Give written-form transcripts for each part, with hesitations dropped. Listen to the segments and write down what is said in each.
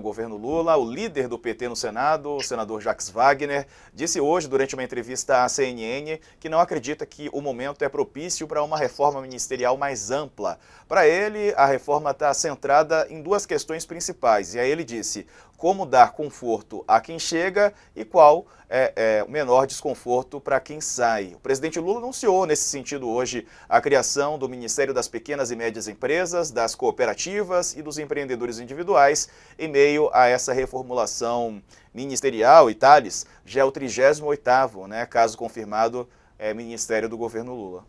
O governo Lula, o líder do PT no Senado, o senador Jacques Wagner, disse hoje, durante uma entrevista à CNN, que não acredita que o momento é propício para uma reforma ministerial mais ampla. Para ele, a reforma está centrada em duas questões principais. E aí ele disse como dar conforto a quem chega e qual é o menor desconforto para quem sai. O presidente Lula anunciou, nesse sentido, hoje, a criação do Ministério das Pequenas e Médias Empresas, das cooperativas e dos empreendedores individuais, em meio a essa reformulação ministerial. E Thales, já é o 38º, né, caso confirmado, ministério do governo Lula.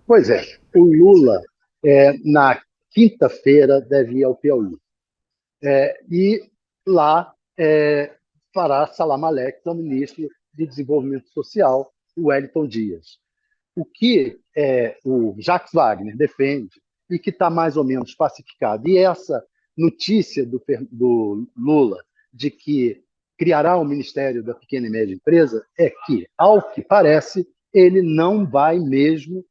Pois é, o Lula, na quinta-feira, deve ir ao Piauí. E lá fará salam aleikum ao ministro de Desenvolvimento Social, o Wellington Dias. O que o Jacques Wagner defende e que está mais ou menos pacificado, e essa notícia do Lula de que criará o Ministério da Pequena e Média Empresa, é que, ao que parece, ele não vai mesmo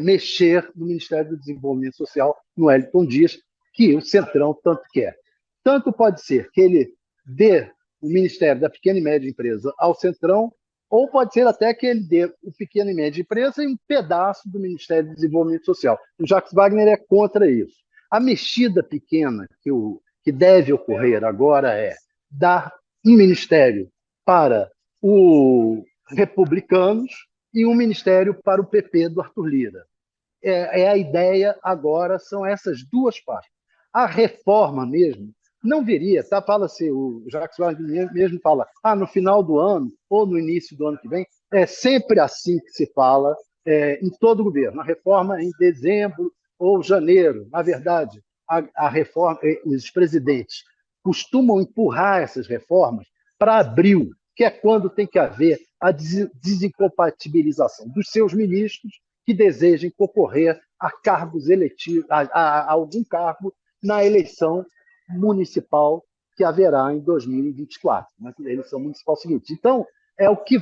mexer no Ministério do Desenvolvimento Social, no Wellington Dias, que o Centrão tanto quer. Tanto pode ser que ele dê o Ministério da Pequena e Média Empresa ao Centrão, ou pode ser até que ele dê o Pequena e Média Empresa em um pedaço do Ministério do Desenvolvimento Social. O Jacques Wagner é contra isso. A mexida pequena que deve ocorrer agora é dar um ministério para os republicanos e um ministério para o PP do Arthur Lira. A ideia agora são essas duas partes. A reforma mesmo não viria, tá? Fala-se, o Jacques Wagner mesmo fala, no final do ano ou no início do ano que vem, é sempre assim que se fala em todo o governo. A reforma em dezembro ou janeiro. Na verdade, a reforma, os presidentes costumam empurrar essas reformas para abril, que é quando tem que haver a desincompatibilização dos seus ministros que desejem concorrer a cargos eletivos, a algum cargo na eleição municipal que haverá em 2024, na eleição municipal seguinte. Então, é o que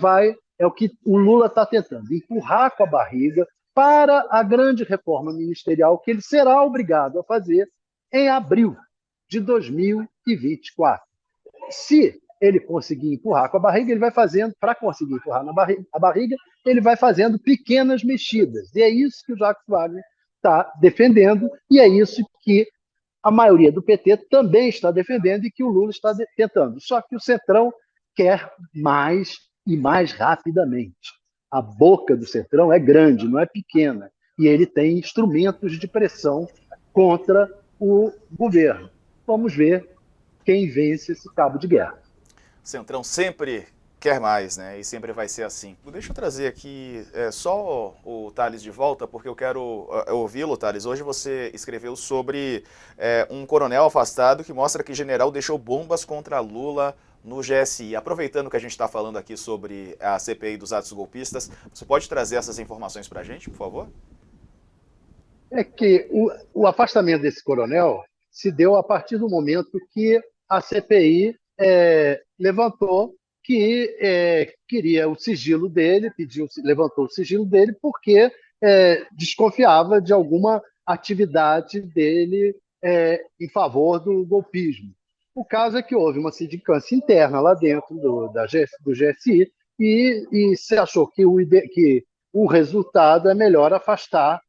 o Lula está tentando, empurrar com a barriga para a grande reforma ministerial que ele será obrigado a fazer em abril de 2024. Se ele conseguir empurrar com a barriga, ele vai fazendo, para conseguir empurrar a barriga, ele vai fazendo pequenas mexidas. E é isso que o Jacques Wagner está defendendo, e é isso que a maioria do PT também está defendendo e que o Lula está tentando. Só que o Centrão quer mais e mais rapidamente. A boca do Centrão é grande, não é pequena, e ele tem instrumentos de pressão contra o governo. Vamos ver quem vence esse cabo de guerra. Centrão sempre quer mais, né? E sempre vai ser assim. Deixa eu trazer aqui só o Thales de volta, porque eu quero ouvi-lo, Thales. Hoje você escreveu sobre um coronel afastado que mostra que general deixou bombas contra Lula no GSI. Aproveitando que a gente está falando aqui sobre a CPI dos atos golpistas, você pode trazer essas informações para a gente, por favor? É que o afastamento desse coronel se deu a partir do momento que a CPI levantou que queria o sigilo dele, levantou o sigilo dele porque desconfiava de alguma atividade dele em favor do golpismo. O caso é que houve uma sindicância interna lá dentro do GSI e se achou que o resultado é melhor afastar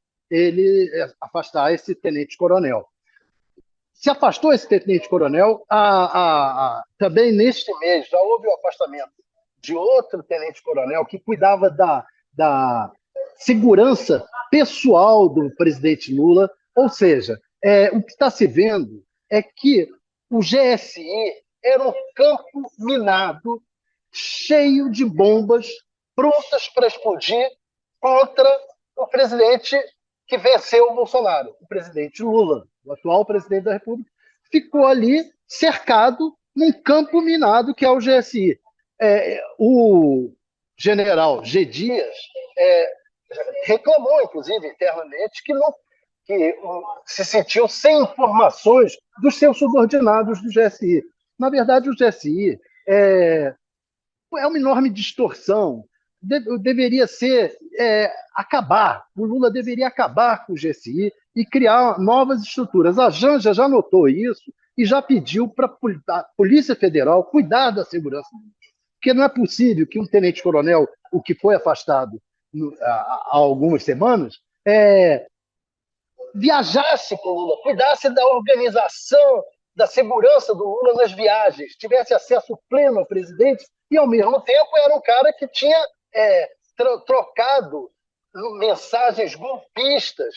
esse tenente-coronel. Se afastou esse tenente-coronel, também neste mês já houve o afastamento de outro tenente-coronel que cuidava da segurança pessoal do presidente Lula, ou seja, o que está se vendo é que o GSI era um campo minado, cheio de bombas, prontas para explodir contra o presidente que venceu o Bolsonaro, o presidente Lula, o atual presidente da República, ficou ali cercado num campo minado que é o GSI. O general G. Dias reclamou, inclusive, internamente, que se sentiu sem informações dos seus subordinados do GSI. Na verdade, o GSI é uma enorme distorção. Deveria ser acabar. O Lula deveria acabar com o GSI e criar novas estruturas. A Janja já notou isso e já pediu para a Polícia Federal cuidar da segurança. Porque não é possível que um tenente-coronel, o que foi afastado há algumas semanas, viajasse com o Lula, cuidasse da organização, da segurança do Lula nas viagens, tivesse acesso pleno ao presidente e, ao mesmo tempo, era um cara que tinha trocado mensagens golpistas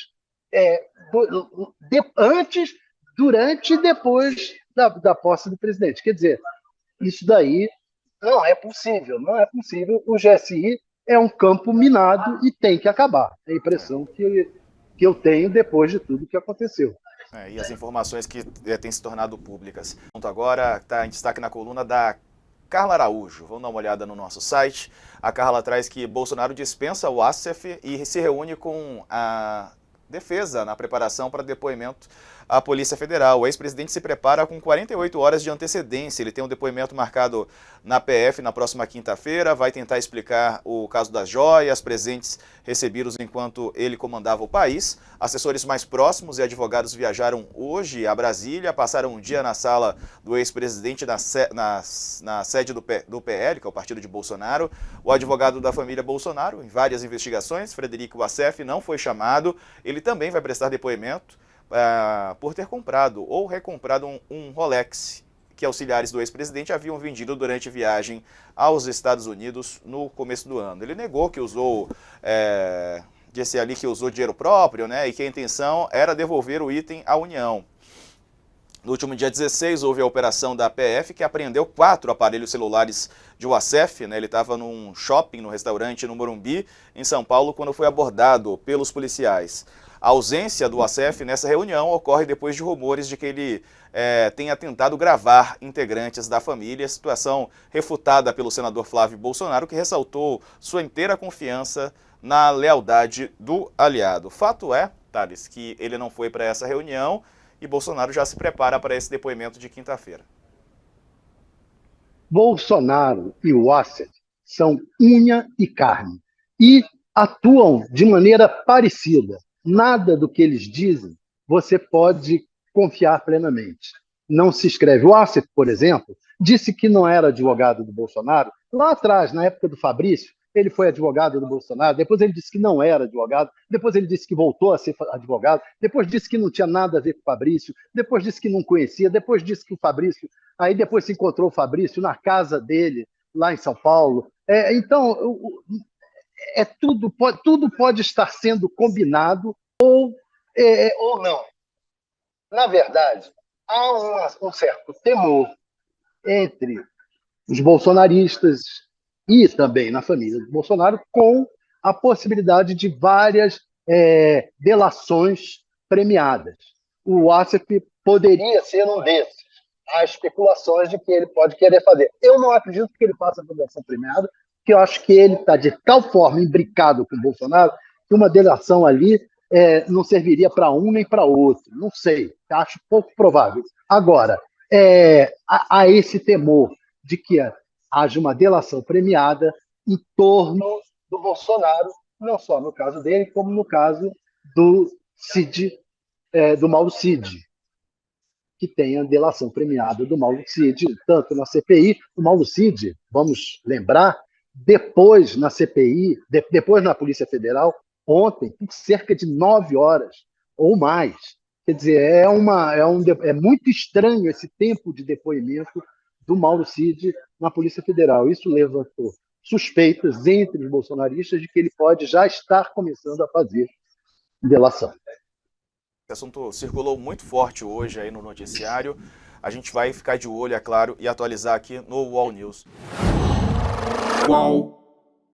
antes, durante e depois da posse do presidente. Quer dizer, isso daí não é possível, não é possível. O GSI é um campo minado e tem que acabar. É a impressão que eu tenho depois de tudo que aconteceu. E as informações que têm se tornado públicas. Agora está em destaque na coluna da Carla Araújo. Vamos dar uma olhada no nosso site. A Carla traz que Bolsonaro dispensa o Assef e se reúne com a defesa na preparação para depoimento à Polícia Federal. O ex-presidente se prepara com 48 horas de antecedência. Ele tem um depoimento marcado na PF na próxima quinta-feira. Vai tentar explicar o caso das joias, presentes recebidos enquanto ele comandava o país. Assessores mais próximos e advogados viajaram hoje a Brasília, passaram um dia na sala do ex-presidente na sede do PL, que é o partido de Bolsonaro. O advogado da família Bolsonaro, em várias investigações, Frederico Wassef, não foi chamado. Ele também vai prestar depoimento por ter comprado ou recomprado um Rolex que auxiliares do ex-presidente haviam vendido durante viagem aos Estados Unidos no começo do ano. Ele negou que usou, disse ali que usou dinheiro próprio, né, e que a intenção era devolver o item à União. No último dia 16, houve a operação da PF que apreendeu 4 aparelhos celulares de Wassef, né? Ele estava num shopping, no restaurante no Morumbi, em São Paulo, quando foi abordado pelos policiais. A ausência do Wassef nessa reunião ocorre depois de rumores de que ele tenha tentado gravar integrantes da família, situação refutada pelo senador Flávio Bolsonaro, que ressaltou sua inteira confiança na lealdade do aliado. Fato é, Thales, que ele não foi para essa reunião e Bolsonaro já se prepara para esse depoimento de quinta-feira. Bolsonaro e o Wassef são unha e carne e atuam de maneira parecida. Nada do que eles dizem você pode confiar plenamente. Não se escreve. O Wassef, por exemplo, disse que não era advogado do Bolsonaro. Lá atrás, na época do Fabrício, ele foi advogado do Bolsonaro, depois ele disse que não era advogado, depois ele disse que voltou a ser advogado, depois disse que não tinha nada a ver com o Fabrício, depois disse que não conhecia, depois disse que o Fabrício... Aí depois se encontrou o Fabrício na casa dele, lá em São Paulo. Então, tudo pode estar sendo combinado ou não. Na verdade, há um certo temor entre os bolsonaristas e também na família do Bolsonaro com a possibilidade de várias delações premiadas. O Wassef poderia ser um desses. Há especulações de que ele pode querer fazer. Eu não acredito que ele faça a delação premiada, porque eu acho que ele está de tal forma imbricado com o Bolsonaro que uma delação ali não serviria para um nem para outro. Não sei, acho pouco provável. Agora, há esse temor de que haja uma delação premiada em torno do Bolsonaro, não só no caso dele, como no caso do Cid, do Mauro Cid, que tem a delação premiada do Mauro Cid, tanto na CPI. O Mauro Cid, vamos lembrar, depois na CPI, depois na Polícia Federal, ontem, por cerca de 9 horas ou mais. Quer dizer, é muito estranho esse tempo de depoimento do Mauro Cid na Polícia Federal. Isso levantou suspeitas entre os bolsonaristas de que ele pode já estar começando a fazer delação. Esse assunto circulou muito forte hoje aí no noticiário. A gente vai ficar de olho, é claro, e atualizar aqui no UOL News. UOL.